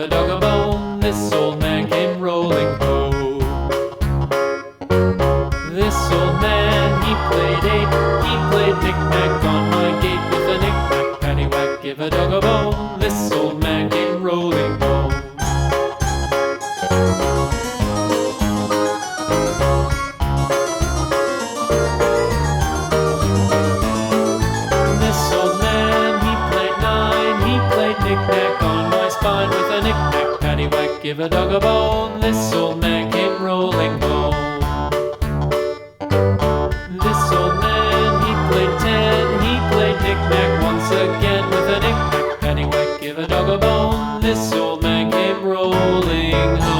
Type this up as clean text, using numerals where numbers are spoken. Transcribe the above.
a dog a bone. This old man came rolling home. This old man, he played knick-knack on my gate with a knick-knack, paddywhack, give a dog a bone. This old man came rolling home. This old man, he played knick-knack on my spine with a knick-knack, paddywhack, give a dog a bone. This old man came rolling home. This old man, he played knick-knack once again with a knick-knack, paddywhack, give a dog a bone. This old man came rolling home.